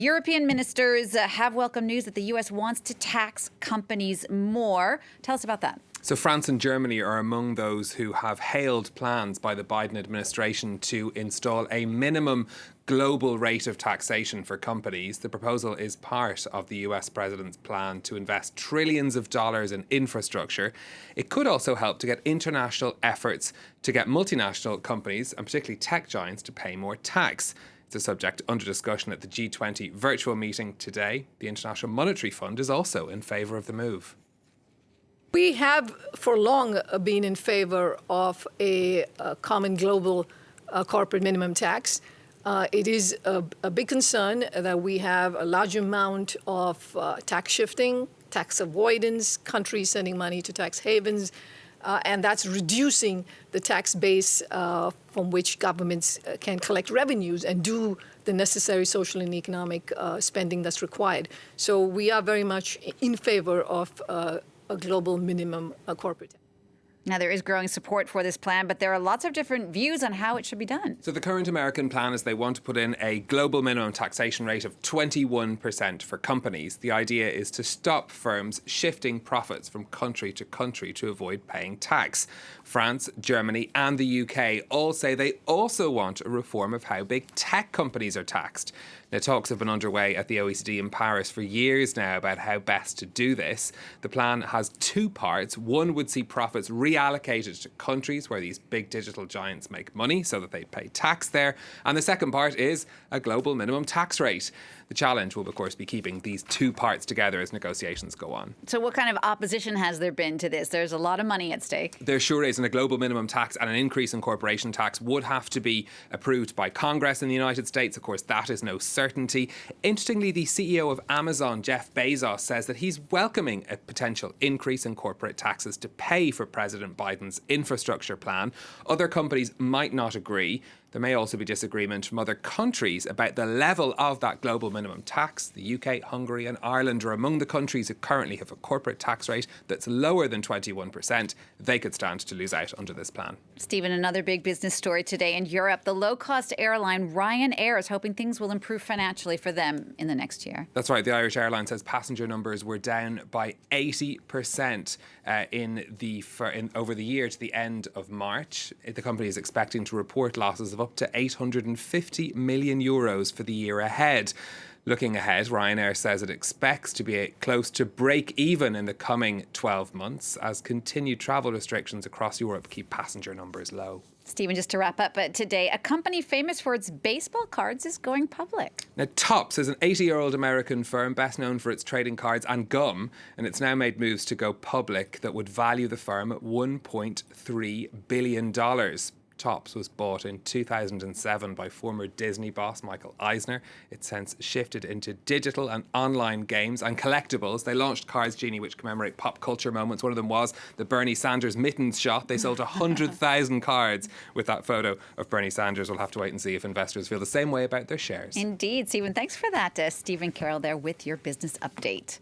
European ministers have welcomed news that the U.S. wants to tax companies more. Tell us about that. So France and Germany are among those who have hailed plans by the Biden administration to install a minimum global rate of taxation for companies. The proposal is part of the US president's plan to invest trillions of dollars in infrastructure. It could also help to get international efforts to get multinational companies, and particularly tech giants, to pay more tax. It's a subject under discussion at the G20 virtual meeting today. The International Monetary Fund is also in favour of the move. We have for long been in favor of a common global corporate minimum tax. It is a big concern that we have a large amount of tax shifting, tax avoidance, countries sending money to tax havens, and that's reducing the tax base from which governments can collect revenues and do the necessary social and economic spending that's required. So we are very much in favor of a global minimum corporate tax. Now, there is growing support for this plan, but there are lots of different views on how it should be done. So the current American plan is they want to put in a global minimum taxation rate of 21% for companies. The idea is to stop firms shifting profits from country to country to avoid paying tax. France, Germany and the UK all say they also want a reform of how big tech companies are taxed. Now, talks have been underway at the OECD in Paris for years now about how best to do this. The plan has two parts. One would see profits reallocated to countries where these big digital giants make money so that they pay tax there. And the second part is a global minimum tax rate. The challenge will, of course, be keeping these two parts together as negotiations go on. So what kind of opposition has there been to this? There's a lot of money at stake. There sure is, and a global minimum tax and an increase in corporation tax would have to be approved by Congress in the United States. Of course, that is no certainty. Interestingly, the CEO of Amazon, Jeff Bezos, says that he's welcoming a potential increase in corporate taxes to pay for President Biden's infrastructure plan. Other companies might not agree. There may also be disagreement from other countries about the level of that global minimum tax. The UK, Hungary and Ireland are among the countries who currently have a corporate tax rate that's lower than 21%. They could stand to lose out under this plan. Stephen, another big business story today in Europe. The low-cost airline Ryanair is hoping things will improve financially for them in the next year. That's right. The Irish airline says passenger numbers were down by 80% over the year to the end of March. The company is expecting to report losses of up to 850 million euros for the year ahead. Looking ahead, Ryanair says it expects to be close to break even in the coming 12 months as continued travel restrictions across Europe keep passenger numbers low. Stephen, just to wrap up today, a company famous for its baseball cards is going public. Now, Topps is an 80-year-old American firm best known for its trading cards and gum, and it's now made moves to go public that would value the firm at $1.3 billion. Topps was bought in 2007 by former Disney boss Michael Eisner. It's since shifted into digital and online games and collectibles. They launched Cards Genie, which commemorate pop culture moments. One of them was the Bernie Sanders mittens shot. They sold 100,000 cards with that photo of Bernie Sanders. We'll have to wait and see if investors feel the same way about their shares. Indeed. Stephen, thanks for that. Stephen Carroll there with your business update.